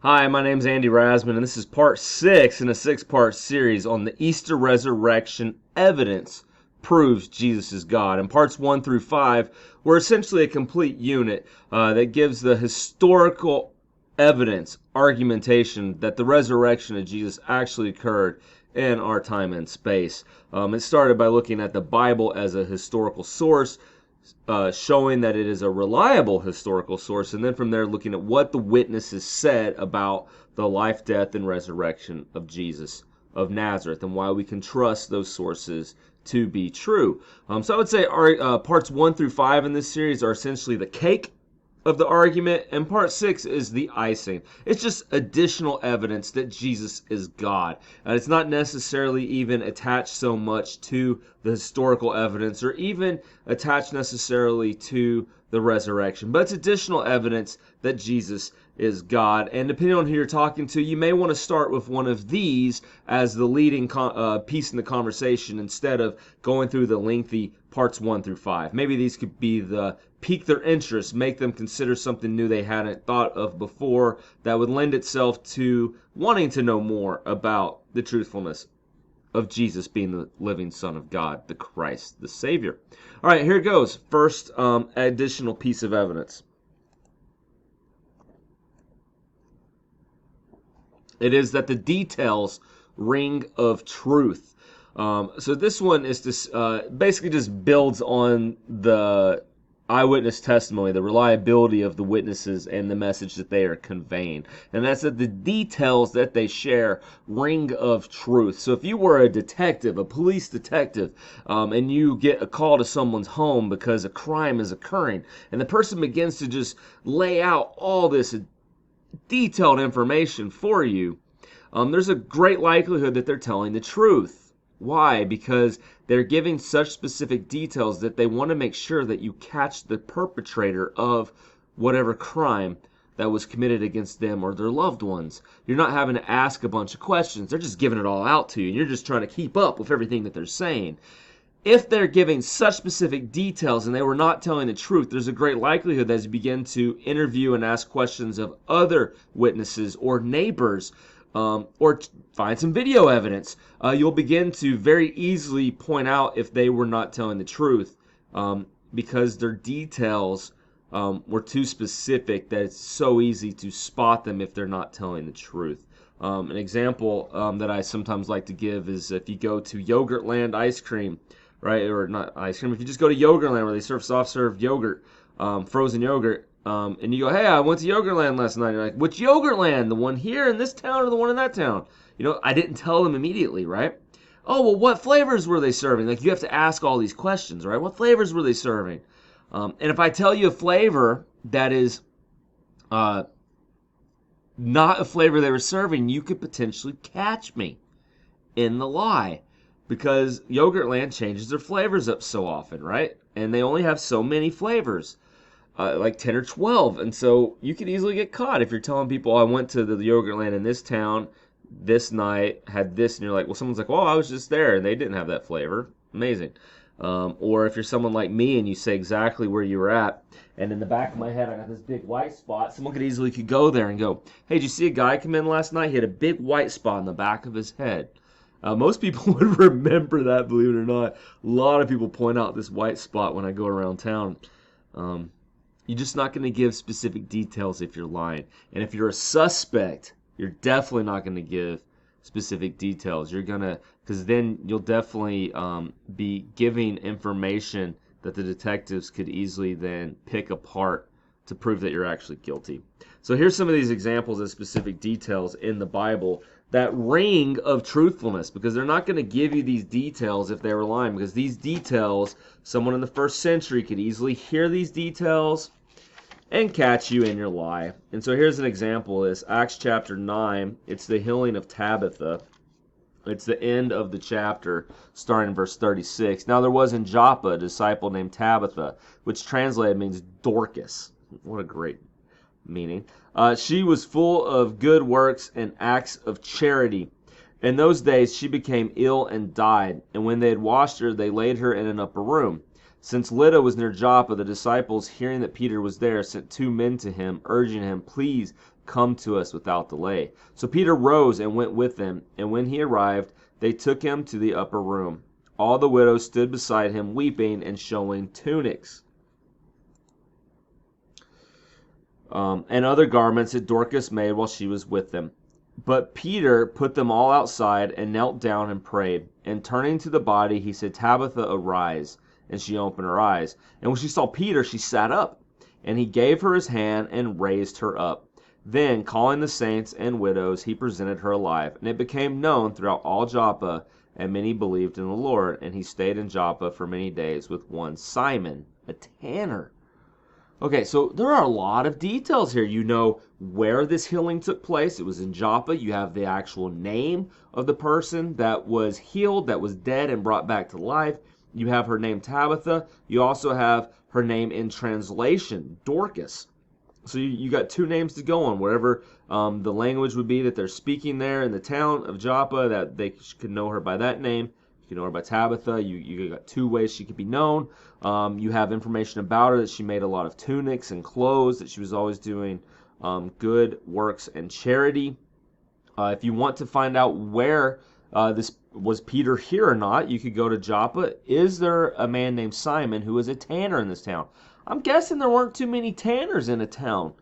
Hi, my name's Andy Wrasman, and this is part 6 in a 6-part series on the Easter resurrection evidence proves Jesus is God. And parts 1 through 5 were essentially a complete unit that gives the historical evidence, argumentation that the resurrection of Jesus actually occurred in our time and space. It started by looking at the Bible as a historical source, showing that it is a reliable historical source, and then from there looking at what the witnesses said about the life, death, and resurrection of Jesus of Nazareth, and why we can trust those sources to be true. So I would say our parts 1 through 5 in this series are essentially the cake of the argument, and part 6 is the icing. It's just additional evidence that Jesus is God. And it's not necessarily even attached so much to the historical evidence or even attached necessarily to the resurrection, but it's additional evidence that Jesus is God. And depending on who you're talking to, you may want to start with one of these as the leading piece in the conversation instead of going through the lengthy parts 1 through 5. Maybe these could be the pique their interest, make them consider something new they hadn't thought of before that would lend itself to wanting to know more about the truthfulness of Jesus being the living Son of God, the Christ, the Savior. All right, here it goes. First additional piece of evidence. It is that the details ring of truth. So this one is this basically just builds on the eyewitness testimony, the reliability of the witnesses and the message that they are conveying. And that's that the details that they share ring of truth. So if you were a detective, a police detective, and you get a call to someone's home because a crime is occurring, and the person begins to just lay out all this detailed information for you, there's a great likelihood that they're telling the truth. Why? Because they're giving such specific details that they want to make sure that you catch the perpetrator of whatever crime that was committed against them or their loved ones. You're not having to ask a bunch of questions. They're just giving it all out to you, and you're just trying to keep up with everything that they're saying. If they're giving such specific details and they were not telling the truth, there's a great likelihood that as you begin to interview and ask questions of other witnesses or neighbors, or find some video evidence, you'll begin to very easily point out if they were not telling the truth, because their details were too specific that it's so easy to spot them if they're not telling the truth. An example that I sometimes like to give is if you go to Yogurtland ice cream, right, or not ice cream, if you just go to Yogurtland where they serve soft-serve yogurt, frozen yogurt, and you go, hey, I went to Yogurtland last night. You're like, which Yogurtland? The one here in this town or the one in that town? I didn't tell them immediately, right? Oh, well, what flavors were they serving? Like, you have to ask all these questions, right? What flavors were they serving? And if I tell you a flavor that is not a flavor they were serving, you could potentially catch me in the lie, because Yogurtland changes their flavors up so often, right? And they only have so many flavors. Like 10 or 12, and so you could easily get caught if you're telling people, I went to the Yogurtland in this town this night, had this, and you're like, well, someone's like, well, I was just there, and they didn't have that flavor. Amazing. Or if you're someone like me and you say exactly where you were at, and in the back of my head I got this big white spot, someone could go there and go, hey, did you see a guy come in last night? He had a big white spot in the back of his head. Most people would remember that, believe it or not. A lot of people point out this white spot when I go around town. You're just not going to give specific details if you're lying. And if you're a suspect, you're definitely not going to give specific details. Because then you'll definitely be giving information that the detectives could easily then pick apart to prove that you're actually guilty. So here's some of these examples of specific details in the Bible that ring of truthfulness, because they're not going to give you these details if they were lying, because these details, someone in the first century could easily hear these details and catch you in your lie. And so here's an example of this. Acts chapter 9, it's the healing of Tabitha. It's the end of the chapter, starting in verse 36. Now there was in Joppa a disciple named Tabitha, which translated means Dorcas. What a great meaning. She was full of good works and acts of charity. In those days she became ill and died, and when they had washed her, they laid her in an upper room. Since Lydda was near Joppa, the disciples, hearing that Peter was there, sent 2 men to him, urging him, please come to us without delay." So Peter rose and went with them, and when he arrived, they took him to the upper room. All the widows stood beside him, weeping and showing tunics and other garments that Dorcas made while she was with them. But Peter put them all outside and knelt down and prayed. And turning to the body, he said, "Tabitha, arise." And she opened her eyes. And when she saw Peter, she sat up. And he gave her his hand and raised her up. Then, calling the saints and widows, he presented her alive. And it became known throughout all Joppa, and many believed in the Lord. And he stayed in Joppa for many days with one Simon, a tanner. Okay, so there are a lot of details here. You know where this healing took place. It was in Joppa. You have the actual name of the person that was healed, that was dead and brought back to life. You have her name Tabitha. You also have her name in translation, Dorcas. So you got two names to go on, wherever the language would be that they're speaking there in the town of Joppa, that they could know her by that name. You can know her by Tabitha. You got two ways she could be known. You have information about her that she made a lot of tunics and clothes, that she was always doing good works and charity. If you want to find out where this was Peter here or not, you could go to Joppa. Is there a man named Simon who was a tanner in this town? I'm guessing there weren't too many tanners in a town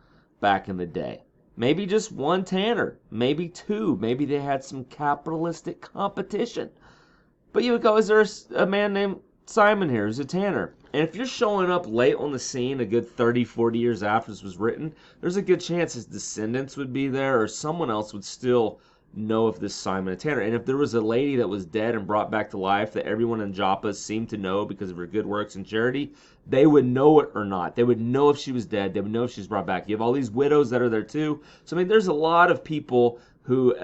back in the day. Maybe just one tanner, maybe two. Maybe they had some capitalistic competition. But you would go, is there a man named Simon here who's a tanner? And if you're showing up late on the scene, a good 30, 40 years after this was written, there's a good chance his descendants would be there, or someone else would still know of this Simon a tanner. And if there was a lady that was dead and brought back to life that everyone in Joppa seemed to know because of her good works and charity, they would know it or not. They would know if she was dead. They would know if she was brought back. You have all these widows that are there too. So, I mean, there's a lot of people who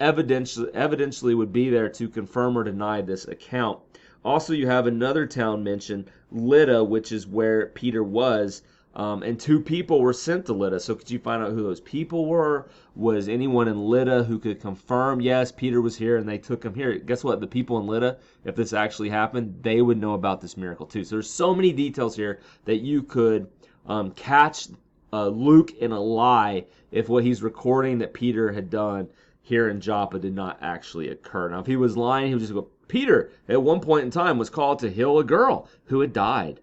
evidentially would be there to confirm or deny this account. Also, you have another town mentioned, Lydda, which is where Peter was, and two people were sent to Lydda. So could you find out who those people were? Was anyone in Lydda who could confirm, yes, Peter was here and they took him here? Guess what? The people in Lydda, if this actually happened, they would know about this miracle too. So there's so many details here that you could catch Luke in a lie if what he's recording that Peter had done here in Joppa did not actually occur. Now, if he was lying, he would just go, Peter, at one point in time, was called to heal a girl who had died.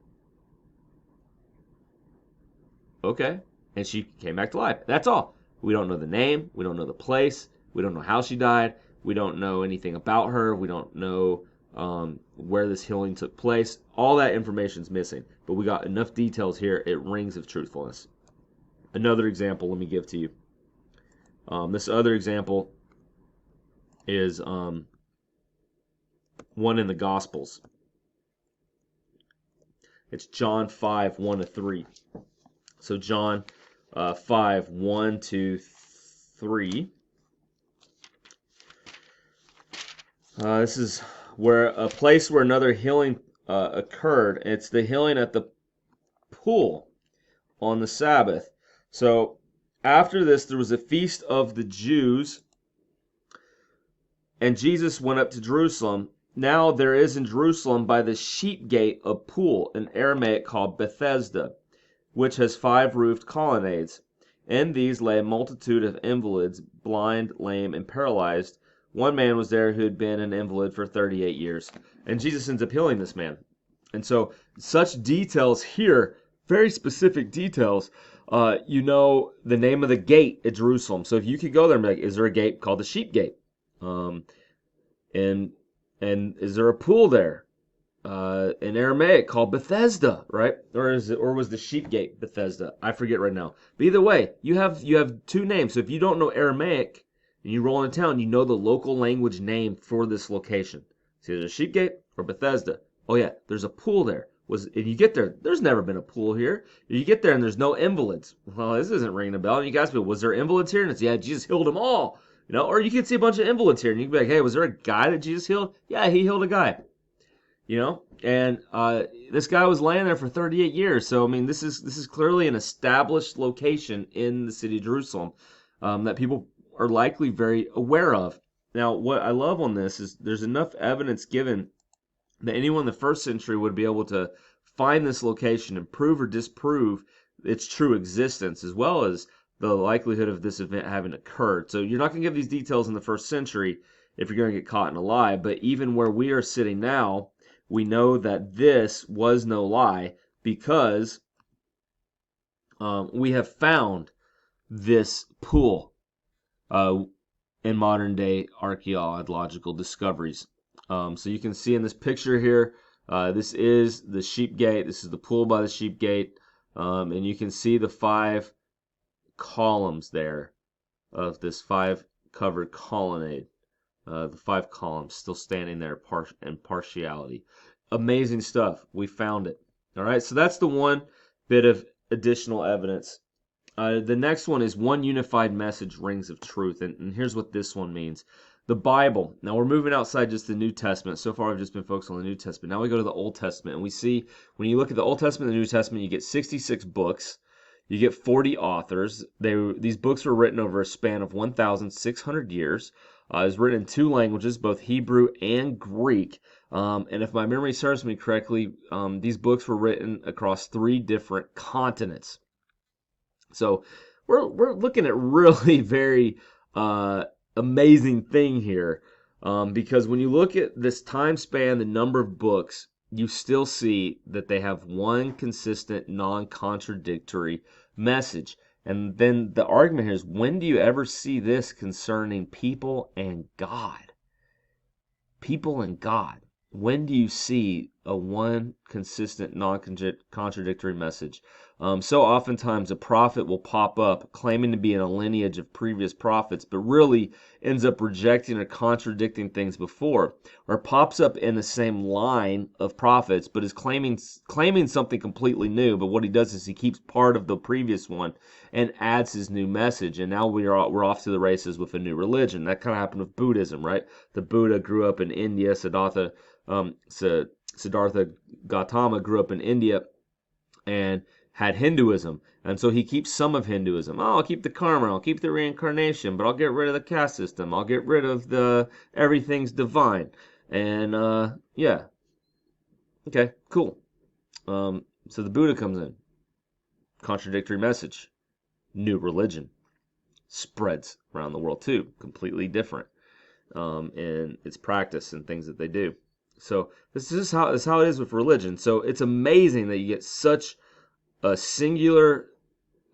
Okay, and she came back to life. That's all. We don't know the name. We don't know the place. We don't know how she died. We don't know anything about her. We don't know where this healing took place. All that information's missing, but we got enough details here. It rings of truthfulness. Another example let me give to you. This other example is one in the Gospels. It's John 5, 1-3. So John 5, 1-3. This is where a place where another healing occurred. It's the healing at the pool on the Sabbath. So after this, there was a feast of the Jews, and Jesus went up to Jerusalem. Now there is in Jerusalem by the sheep gate a pool, in Aramaic called Bethesda, which has 5 roofed colonnades. In these lay a multitude of invalids, blind, lame, and paralyzed. One man was there who had been an invalid for 38 years. And Jesus ends up healing this man. And so such details here, very specific details. You know the name of the gate at Jerusalem. So if you could go there and be like, is there a gate called the sheep gate? And is there a pool there? In Aramaic called Bethesda, right? Or was the sheep gate Bethesda? I forget right now. But either way, you have two names. So if you don't know Aramaic and you roll into town, you know the local language name for this location. It's either sheep gate or Bethesda. Oh yeah, there's a pool there. If you get there, there's never been a pool here. If you get there and there's no invalids, well, this isn't ringing a bell. And you guys be, was there invalids here? And it's, yeah, Jesus healed them all. You know, or you could see a bunch of invalids here and you can be like, hey, was there a guy that Jesus healed? Yeah, he healed a guy. You know, and this guy was laying there for 38 years. So I mean, this is clearly an established location in the city of Jerusalem that people are likely very aware of. Now, what I love on this is there's enough evidence given that anyone in the first century would be able to find this location and prove or disprove its true existence, as well as the likelihood of this event having occurred. So you're not going to give these details in the first century if you're going to get caught in a lie. But even where we are sitting now, we know that this was no lie because we have found this pool in modern day archaeological discoveries. So you can see in this picture here, this is the sheep gate. This is the pool by the sheep gate. And you can see the 5 columns there of this 5 covered colonnade. The 5 columns still standing there in partiality. Amazing stuff. We found it. All right, so that's the one bit of additional evidence. The next one is one unified message, rings of truth. And here's what this one means. The Bible. Now we're moving outside just the New Testament. So far, we've just been focused on the New Testament. Now we go to the Old Testament, and we see when you look at the Old Testament and the New Testament, you get 66 books. You get 40 authors. These books were written over a span of 1,600 years. It was written in 2 languages, both Hebrew and Greek. And if my memory serves me correctly, these books were written across 3 different continents. So we're looking at really very amazing thing here, because when you look at this time span, the number of books, you still see that they have one consistent, non-contradictory message. And then the argument here is, when do you ever see this concerning people and God? People and God. When do you see a one consistent, non-contradictory message? So oftentimes a prophet will pop up claiming to be in a lineage of previous prophets, but really ends up rejecting or contradicting things before, or pops up in the same line of prophets, but is claiming something completely new. But what he does is he keeps part of the previous one and adds his new message. And now we're off to the races with a new religion. That kind of happened with Buddhism, right? The Buddha grew up in India. Siddhartha Gautama grew up in India and had Hinduism, and so he keeps some of Hinduism. Oh, I'll keep the karma, I'll keep the reincarnation, but I'll get rid of the caste system. I'll get rid of the everything's divine. And yeah, okay, cool. So the Buddha comes in, contradictory message, new religion, spreads around the world too, completely different in its practice and things that they do. So this is how it is with religion. So it's amazing that you get such a singular,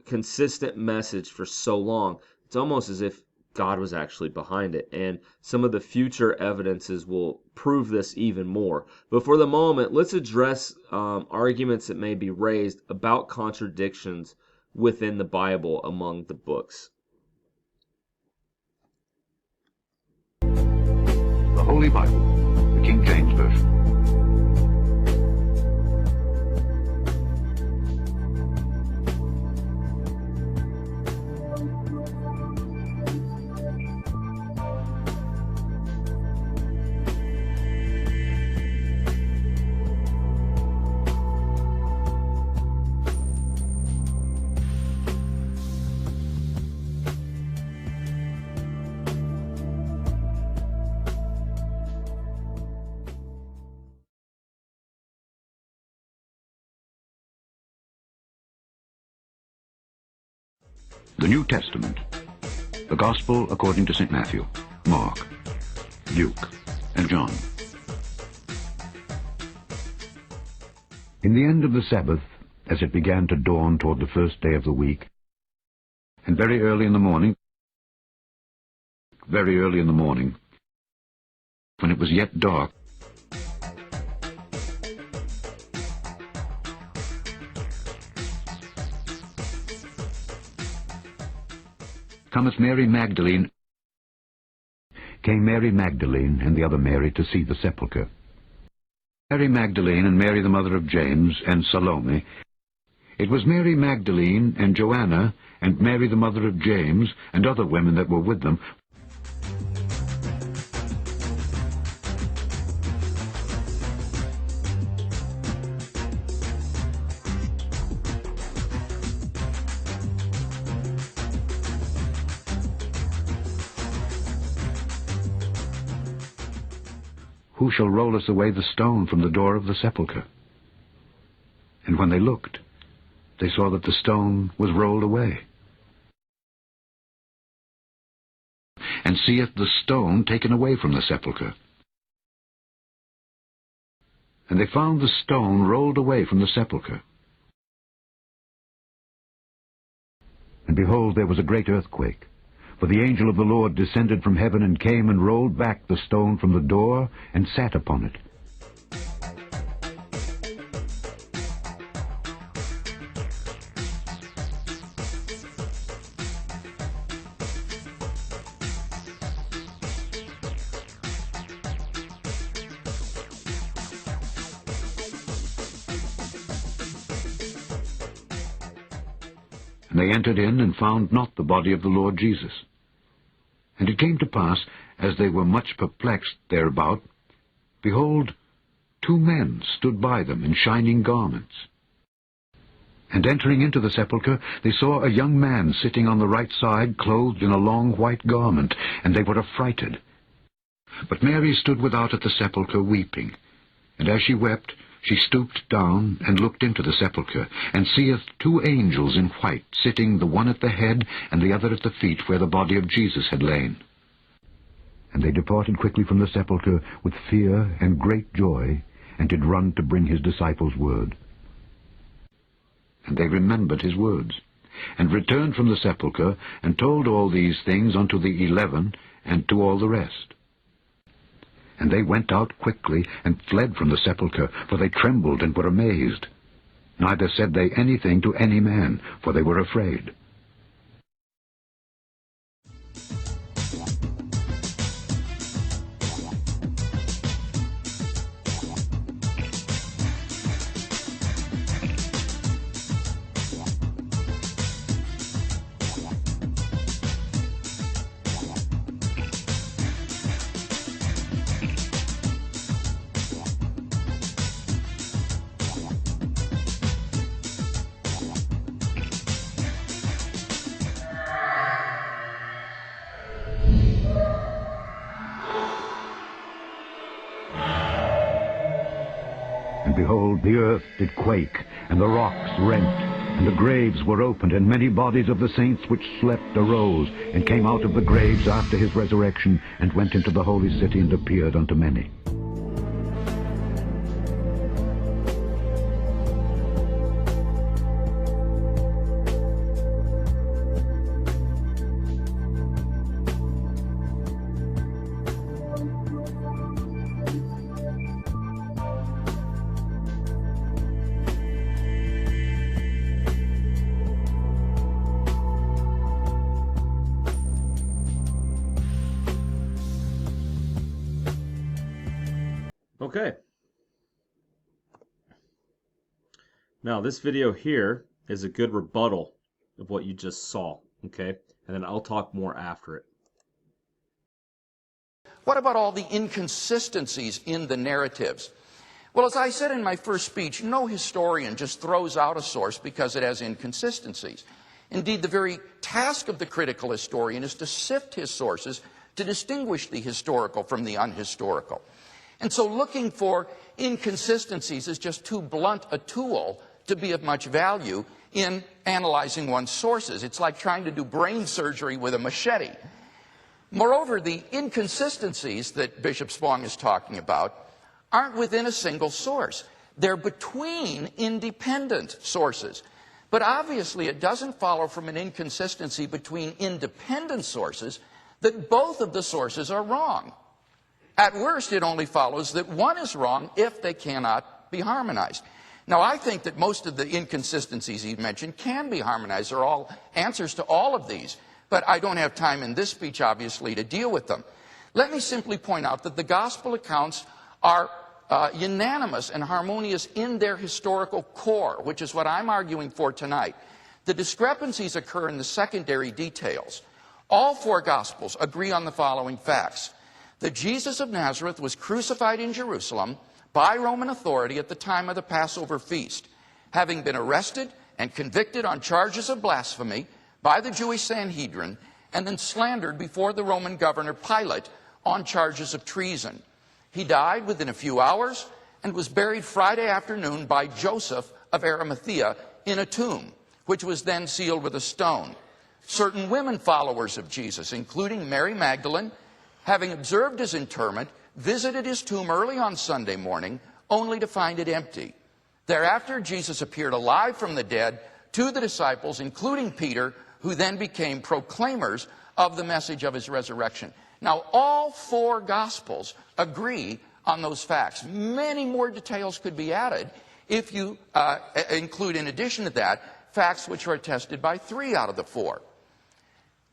consistent message for so long. It's almost as if God was actually behind it. And some of the future evidences will prove this even more. But for the moment, let's address arguments that may be raised about contradictions within the Bible among the books. The Holy Bible, the King James Version. The New Testament, the Gospel according to St. Matthew, Mark, Luke, and John. In the end of the Sabbath, as it began to dawn toward the first day of the week, and very early in the morning, when it was yet dark, came Mary Magdalene and the other Mary to see the sepulchre. Mary Magdalene and Mary the mother of James and Salome. It was Mary Magdalene and Joanna and Mary the mother of James and other women that were with them. Who shall roll us away the stone from the door of the sepulchre? And when they looked, they saw that the stone was rolled away. and seeth the stone taken away from the sepulchre. And they found the stone rolled away from the sepulchre. And behold, there was a great earthquake. For the angel of the Lord descended from heaven, and came and rolled back the stone from the door, and sat upon it. And they entered in, and found not the body of the Lord Jesus. And it came to pass, as they were much perplexed thereabout, behold, 2 men stood by them in shining garments. And entering into the sepulchre, they saw a young man sitting on the right side, clothed in a long white garment, and they were affrighted. But Mary stood without at the sepulchre, weeping. And as she wept, she stooped down, and looked into the sepulchre, and seeth 2 angels in white, sitting, the one at the head, and the other at the feet, where the body of Jesus had lain. And they departed quickly from the sepulchre with fear and great joy, and did run to bring his disciples word. And they remembered his words, and returned from the sepulchre, and told all these things unto the 11, and to all the rest. And they went out quickly, and fled from the sepulchre, for they trembled and were amazed. Neither said they anything to any man, for they were afraid. And behold, the earth did quake, and the rocks rent, and the graves were opened, and many bodies of the saints which slept arose, and came out of the graves after his resurrection, and went into the holy city, and appeared unto many. Okay. Now, this video here is a good rebuttal of what you just saw, okay? And then I'll talk more after it. What about all the inconsistencies in the narratives? Well, as I said in my first speech, no historian just throws out a source because it has inconsistencies. Indeed, the very task of the critical historian is to sift his sources to distinguish the historical from the unhistorical. And so looking for inconsistencies is just too blunt a tool to be of much value in analyzing one's sources. It's like trying to do brain surgery with a machete. Moreover, the inconsistencies that Bishop Spong is talking about aren't within a single source. They're between independent sources. But obviously, it doesn't follow from an inconsistency between independent sources that both of the sources are wrong. At worst, it only follows that one is wrong if they cannot be harmonized. Now, I think that most of the inconsistencies he mentioned can be harmonized. There are all answers to all of these. But I don't have time in this speech, obviously, to deal with them. Let me simply point out that the gospel accounts are unanimous and harmonious in their historical core, which is what I'm arguing for tonight. The discrepancies occur in the secondary details. All 4 gospels agree on the following facts: that Jesus of Nazareth was crucified in Jerusalem by Roman authority at the time of the Passover feast, having been arrested and convicted on charges of blasphemy by the Jewish Sanhedrin, and then slandered before the Roman governor Pilate on charges of treason. He died within a few hours and was buried Friday afternoon by Joseph of Arimathea in a tomb, which was then sealed with a stone. Certain women followers of Jesus, including Mary Magdalene, having observed his interment, visited his tomb early on Sunday morning, only to find it empty. Thereafter, Jesus appeared alive from the dead to the disciples, including Peter, who then became proclaimers of the message of his resurrection. Now, all four Gospels agree on those facts. Many more details could be added if you include, in addition to that, facts which are attested by 3 out of the 4.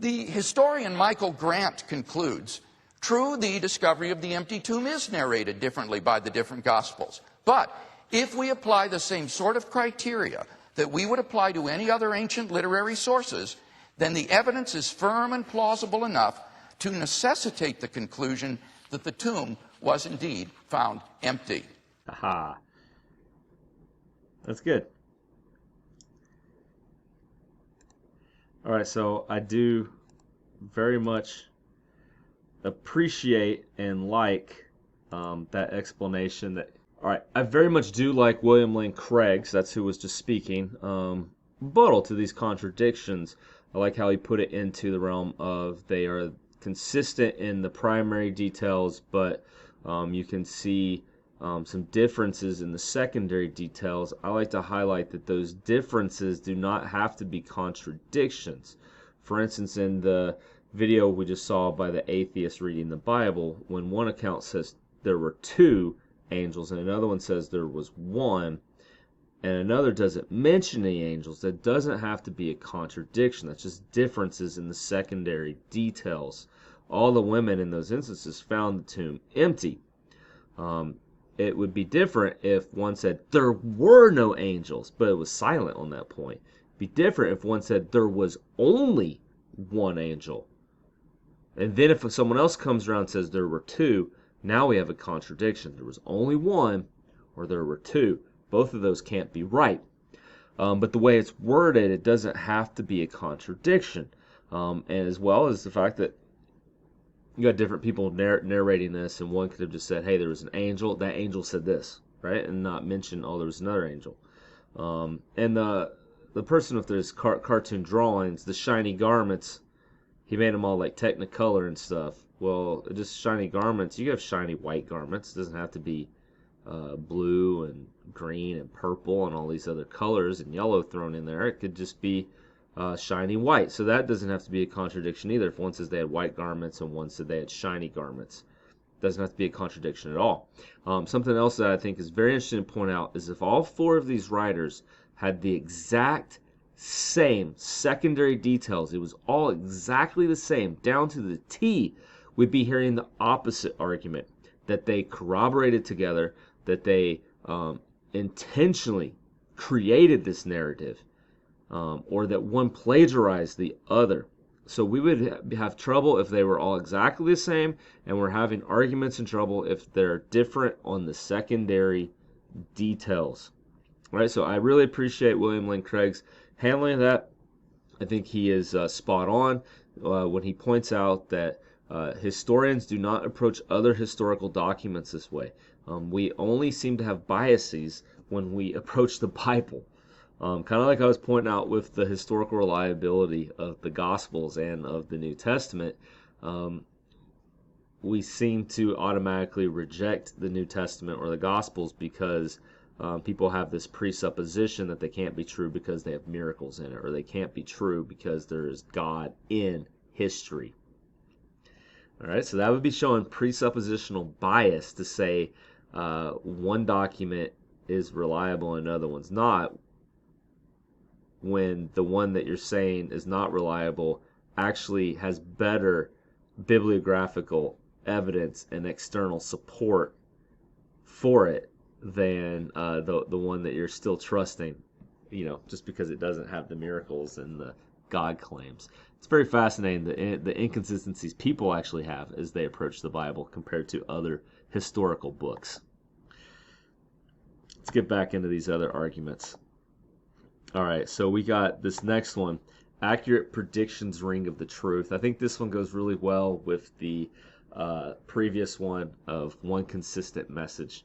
The historian Michael Grant concludes, true, the discovery of the empty tomb is narrated differently by the different Gospels. But if we apply the same sort of criteria that we would apply to any other ancient literary sources, then the evidence is firm and plausible enough to necessitate the conclusion that the tomb was indeed found empty. Aha. That's good. All right, so I do very much appreciate and like that explanation. All right, I very much do like William Lane Craig's, that's who was just speaking, rebuttal to these contradictions. I like how he put it into the realm of they are consistent in the primary details, but you can see some differences in the secondary details. I like to highlight that those differences do not have to be contradictions. For instance, in the video we just saw by the atheist reading the Bible, when one account says there were 2 angels and another one says there was 1, and another doesn't mention any angels, that doesn't have to be a contradiction. That's just differences in the secondary details. All the women in those instances found the tomb empty. It would be different if one said there were no angels, but it was silent on that point. It'd be different if one said there was only 1 angel. And then if someone else comes around and says there were 2, now we have a contradiction. There was only 1 or there were 2. Both of those can't be right. But the way it's worded, it doesn't have to be a contradiction. And as well as the fact that you got different people narrating this, and one could have just said, hey, there was an angel, that angel said this, right? And not mention, oh, there was another angel. And the person with those cartoon drawings, the shiny garments, he made them all like Technicolor and stuff. Well, just shiny garments, you have shiny white garments. It doesn't have to be blue and green and purple and all these other colors and yellow thrown in there. It could just be shiny white. So that doesn't have to be a contradiction either. If one says they had white garments and one said they had shiny garments, it doesn't have to be a contradiction at all. Something else that I think is very interesting to point out is if all 4 of these writers had the exact same secondary details, it was all exactly the same down to the T, we'd be hearing the opposite argument, that they corroborated together, that they intentionally created this narrative, or that one plagiarized the other. So we would have trouble if they were all exactly the same, and we're having arguments and trouble if they're different on the secondary details. All right, so I really appreciate William Lane Craig's handling of that. I think he is spot on when he points out that historians do not approach other historical documents this way. We only seem to have biases when we approach the Bible. Kind of like I was pointing out with the historical reliability of the Gospels and of the New Testament, we seem to automatically reject the New Testament or the Gospels because people have this presupposition that they can't be true because they have miracles in it, or they can't be true because there is God in history. All right, so that would be showing presuppositional bias to say one document is reliable and another one's not, when the one that you're saying is not reliable actually has better bibliographical evidence and external support for it than the one that you're still trusting, just because it doesn't have the miracles and the God claims. It's very fascinating the inconsistencies people actually have as they approach the Bible compared to other historical books. Let's get back into these other arguments. All right, so we got this next one, accurate predictions ring of the truth. I think this one goes really well with the previous one of one consistent message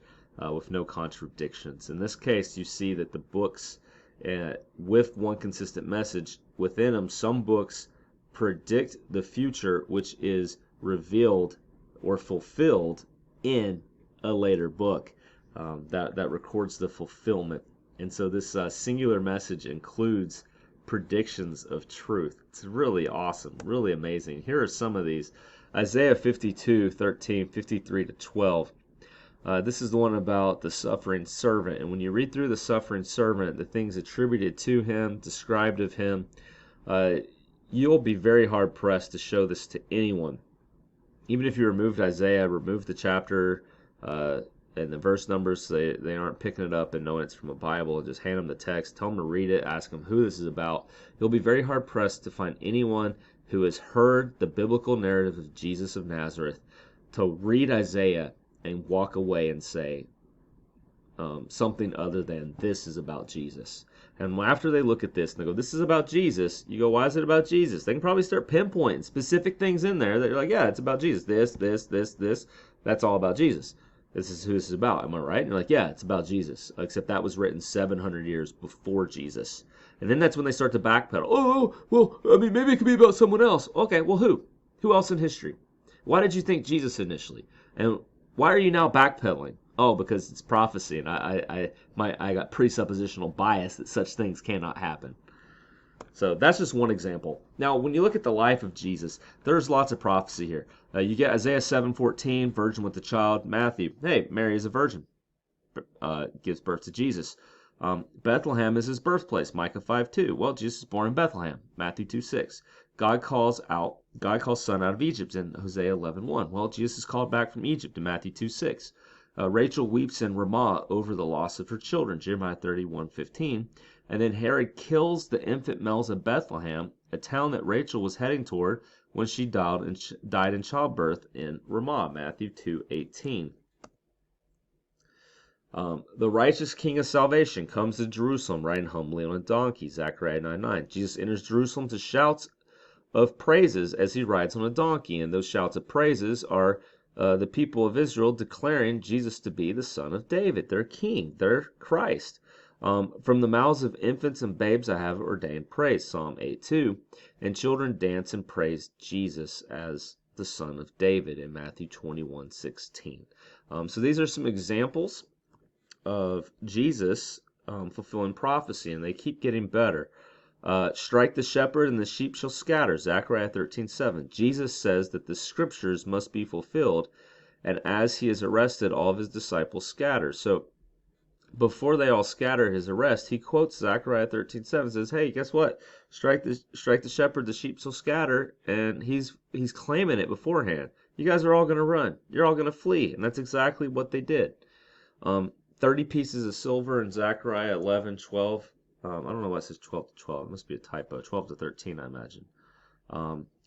with no contradictions. In this case, you see that the books with one consistent message within them, some books predict the future, which is revealed or fulfilled in a later book that records the fulfillment. And so this singular message includes predictions of truth. It's really awesome, really amazing. Here are some of these. Isaiah 52:13, 53 to 12. This is the one about the suffering servant. And when you read through the suffering servant, the things attributed to him, described of him, you'll be very hard pressed to show this to anyone. Even if you removed Isaiah, remove the chapter and the verse numbers, so they aren't picking it up and knowing it's from a Bible, and just hand them the text, tell them to read it, ask them who this is about. You'll be very hard pressed to find anyone who has heard the biblical narrative of Jesus of Nazareth to read Isaiah and walk away and say something other than this is about Jesus. And after they look at this and they go, this is about Jesus, you go, why is it about Jesus? They can probably start pinpointing specific things in there that you're like, yeah, it's about Jesus. This, that's all about Jesus. This is who this is about. Am I right? And you're like, yeah, it's about Jesus. Except that was written 700 years before Jesus. And then that's when they start to backpedal. Oh, well, I mean, maybe it could be about someone else. Okay, well, who? Who else in history? Why did you think Jesus initially? And why are you now backpedaling? Oh, because it's prophecy, and I got presuppositional bias that such things cannot happen. So that's just one example. Now, when you look at the life of Jesus, there's lots of prophecy here. You get Isaiah 7:14, virgin with the child. Matthew, hey, Mary is a virgin, gives birth to Jesus. Bethlehem is his birthplace. Micah 5:2. Well, Jesus is born in Bethlehem. Matthew 2:6. God calls son out of Egypt in Hosea 11:1. Well, Jesus is called back from Egypt in Matthew 2:6. Rachel weeps in Ramah over the loss of her children, Jeremiah 31:15. And then Herod kills the infant males of Bethlehem, a town that Rachel was heading toward when she died in childbirth in Ramah, Matthew 2:18. The righteous king of salvation comes to Jerusalem riding humbly on a donkey, Zechariah 9:9. Jesus enters Jerusalem to shouts of praises as he rides on a donkey, and those shouts of praises are the people of Israel declaring Jesus to be the Son of David, their King, their Christ. From the mouths of infants and babes I have ordained praise, Psalm 8:2. And children dance and praise Jesus as the Son of David in Matthew 21:16. So these are some examples of Jesus fulfilling prophecy, and they keep getting better. Strike the shepherd and the sheep shall scatter, Zechariah 13:7. Jesus says that the scriptures must be fulfilled, and as he is arrested, all of his disciples scatter. So before they all scatter his arrest, he quotes Zechariah 13:7, says, hey, guess what? Strike the shepherd, the sheep shall scatter, and he's claiming it beforehand. You guys are all going to run. You're all going to flee, and that's exactly what they did. 30 pieces of silver in Zechariah 11:12. I don't know why it says 12 to 12. It must be a typo. 12 to 13, I imagine.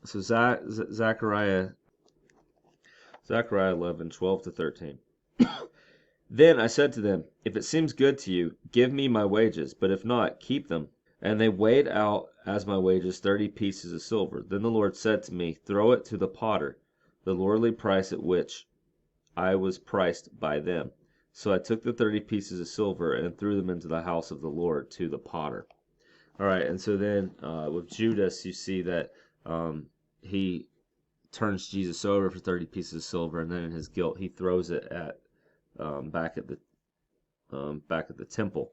So Zechariah 11:12 to 13. Then I said to them, if it seems good to you, give me my wages, but if not, keep them. And they weighed out as my wages 30 pieces of silver. Then the Lord said to me, throw it to the potter, the lordly price at which I was priced by them. So I took the 30 pieces of silver and threw them into the house of the Lord to the potter. All right, and so then with Judas, you see that he turns Jesus over for 30 pieces of silver, and then in his guilt, he throws it at back at the temple.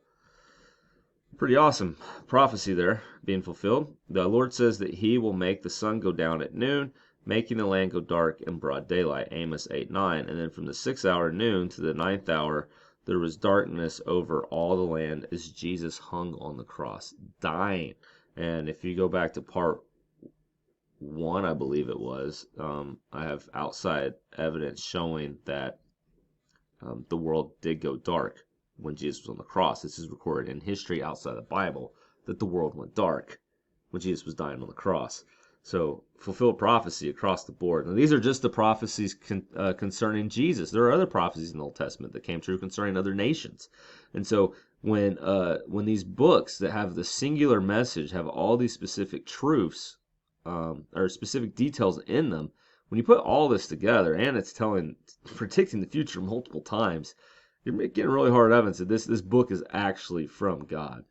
Pretty awesome prophecy there being fulfilled. The Lord says that he will make the sun go down at noon, making the land go dark in broad daylight, Amos 8:9. And then from the 6th hour noon to the 9th hour, there was darkness over all the land as Jesus hung on the cross, dying. And if you go back to part 1, I believe it was, I have outside evidence showing that the world did go dark when Jesus was on the cross. This is recorded in history outside the Bible, that the world went dark when Jesus was dying on the cross. So, fulfilled prophecy across the board. Now, these are just the prophecies concerning Jesus. There are other prophecies in the Old Testament that came true concerning other nations. And so, when these books that have the singular message have all these specific truths or specific details in them, when you put all this together, and it's predicting the future multiple times, you're getting really hard evidence that this book is actually from God.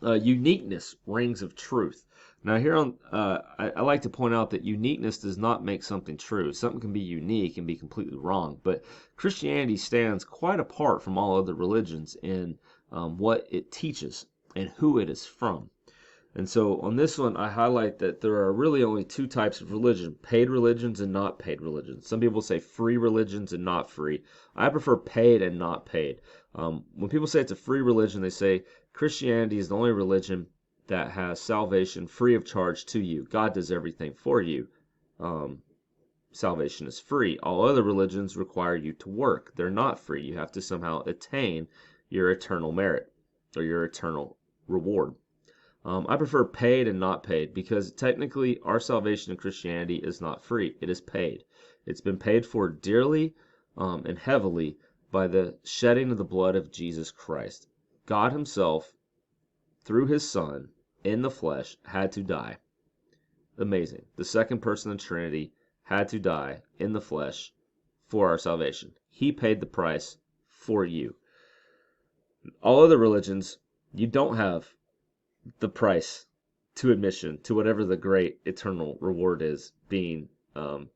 Uniqueness, rings of truth. Now here on, I like to point out that uniqueness does not make something true. Something can be unique and be completely wrong, but Christianity stands quite apart from all other religions in what it teaches and who it is from. And so on this one, I highlight that there are really only two types of religion: paid religions and not paid religions. Some people say free religions and not free. I prefer paid and not paid. When people say it's a free religion, they say Christianity is the only religion that has salvation free of charge to you. God does everything for you. Salvation is free. All other religions require you to work. They're not free. You have to somehow attain your eternal merit or your eternal reward. I prefer paid and not paid because technically our salvation in Christianity is not free. It is paid. It's been paid for dearly and heavily by the shedding of the blood of Jesus Christ. God himself, through his Son, in the flesh, had to die. Amazing. The second person of the Trinity had to die in the flesh for our salvation. He paid the price for you. All other religions, you don't have the price to admission to whatever the great eternal reward is being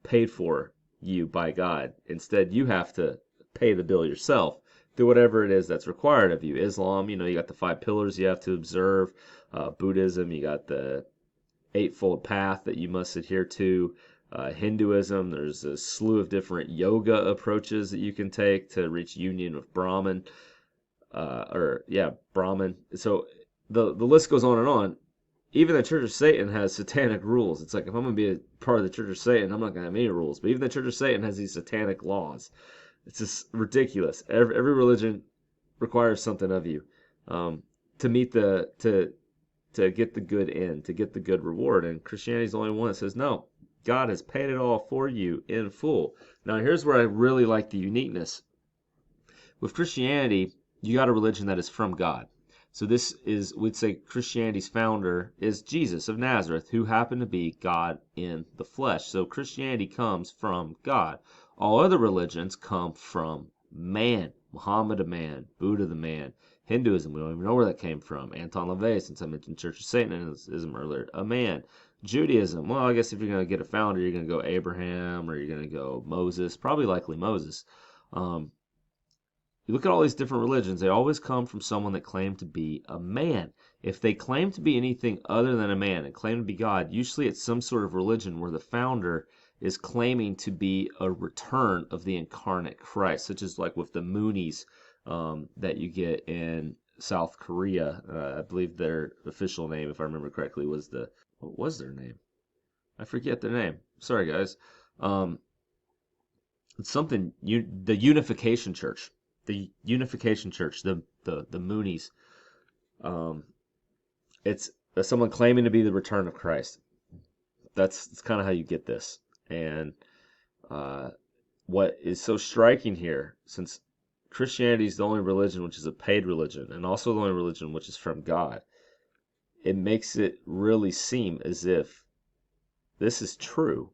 paid for you by God. Instead, you have to pay the bill yourself. Do whatever it is that's required of you. Islam, you got the 5 pillars you have to observe. Buddhism, you got the eightfold path that you must adhere to. Hinduism, there's a slew of different yoga approaches that you can take to reach union with Brahman. Brahman. So the list goes on and on. Even the Church of Satan has satanic rules. It's like, if I'm going to be a part of the Church of Satan, I'm not going to have any rules. But even the Church of Satan has these satanic laws. It's just ridiculous. Every religion requires something of you to meet to get the good end, to get the good reward. And Christianity is the only one that says, no, God has paid it all for you in full. Now, here's where I really like the uniqueness. With Christianity, you got a religion that is from God. So this is, we'd say Christianity's founder is Jesus of Nazareth, who happened to be God in the flesh. So Christianity comes from God. All other religions come from man. Muhammad, a man. Buddha, the man. Hinduism, we don't even know where that came from. Anton LaVey, since I mentioned Church of Satanism earlier, a man. Judaism, well, I guess if you're going to get a founder, you're going to go Abraham, or you're going to go Moses, probably likely Moses. You look at all these different religions, they always come from someone that claimed to be a man. If they claim to be anything other than a man and claim to be God, usually it's some sort of religion where the founder is claiming to be a return of the incarnate Christ, such as like with the Moonies that you get in South Korea. I believe their official name, if I remember correctly, was what was their name? I forget their name. Sorry, guys. It's something, the Unification Church. The Unification Church, the Moonies. It's someone claiming to be the return of Christ. That's kind of how you get this. And what is so striking here, since Christianity is the only religion which is a paid religion, and also the only religion which is from God, it makes it really seem as if this is true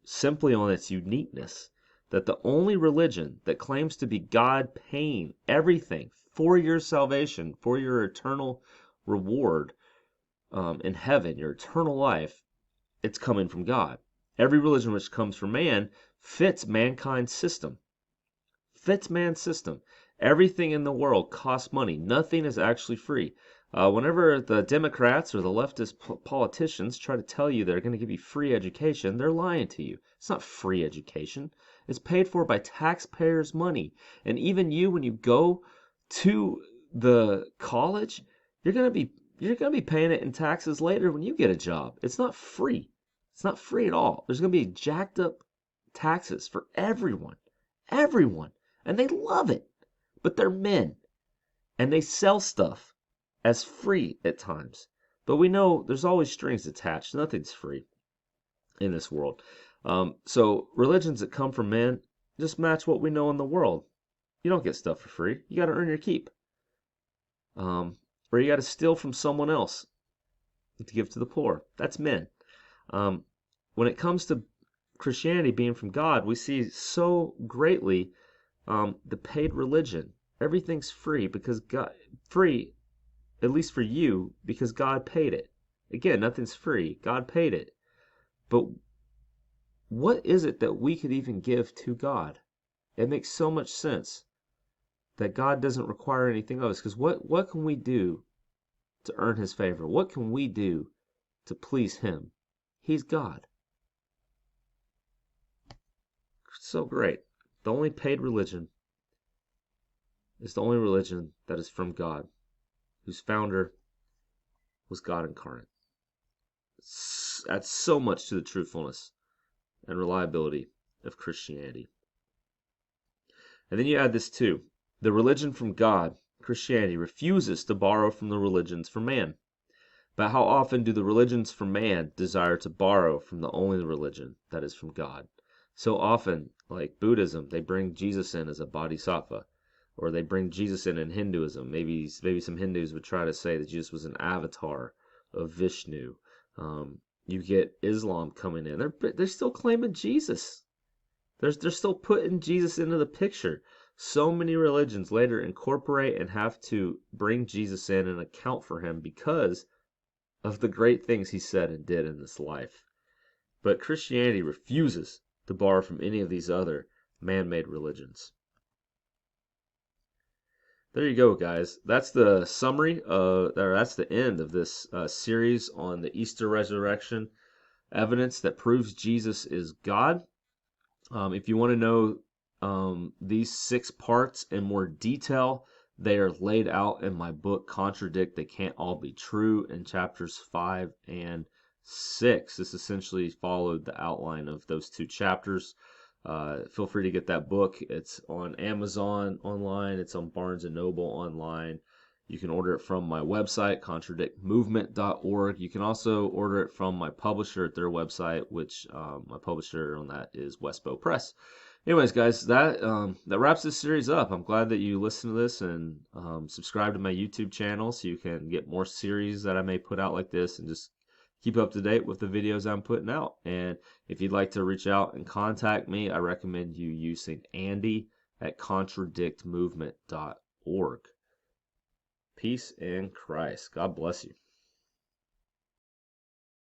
simply on its uniqueness. That the only religion that claims to be God paying everything for your salvation, for your eternal reward in heaven, your eternal life, it's coming from God. Every religion which comes from man fits mankind's system. Fits man's system. Everything in the world costs money. Nothing is actually free. Whenever the Democrats or the leftist politicians try to tell you they're going to give you free education, they're lying to you. It's not free education. It's paid for by taxpayers' money. And even you, when you go to the college, you're going to be paying it in taxes later when you get a job. It's not free. It's not free at all. There's going to be jacked up taxes for everyone. Everyone. And they love it. But they're men. And they sell stuff as free at times. But we know there's always strings attached. Nothing's free in this world. So religions that come from men just match what we know in the world. You don't get stuff for free. You got to earn your keep. Or you got to steal from someone else to give to the poor. That's men. When it comes to Christianity being from God, we see so greatly the paid religion. Everything's free because God, free, at least for you, because God paid it. Again, nothing's free. God paid it. But what is it that we could even give to God? It makes so much sense that God doesn't require anything of us. Because what can we do to earn his favor? What can we do to please him? He's God. So great. The only paid religion is the only religion that is from God, whose founder was God incarnate. Adds so much to the truthfulness and reliability of Christianity. And then you add this too. The religion from God, Christianity, refuses to borrow from the religions from man. But how often do the religions from man desire to borrow from the only religion that is from God? So often, like Buddhism, they bring Jesus in as a bodhisattva, or they bring Jesus in Hinduism. Maybe some Hindus would try to say that Jesus was an avatar of Vishnu. You get Islam coming in. They're still claiming Jesus. They're still putting Jesus into the picture. So many religions later incorporate and have to bring Jesus in and account for him because of the great things he said and did in this life. But Christianity refuses to borrow from any of these other man-made religions. There you go, guys. That's the summary or that's the end of this series on the Easter resurrection, evidence that proves Jesus is God. If you want to know these 6 parts in more detail, they are laid out in my book, Contradict They Can't All Be True, in chapters 5 and 6. This essentially followed the outline of those 2 chapters. Feel free to get that book. It's on Amazon online. It's on Barnes & Noble online. You can order it from my website, contradictmovement.org. You can also order it from my publisher at their website, which my publisher on that is Westbow Press. Anyways, guys, that wraps this series up. I'm glad that you listened to this and subscribe to my YouTube channel so you can get more series that I may put out like this and just keep up to date with the videos I'm putting out. And if you'd like to reach out and contact me, I recommend you using Andy at contradictmovement.org. Peace in Christ. God bless you.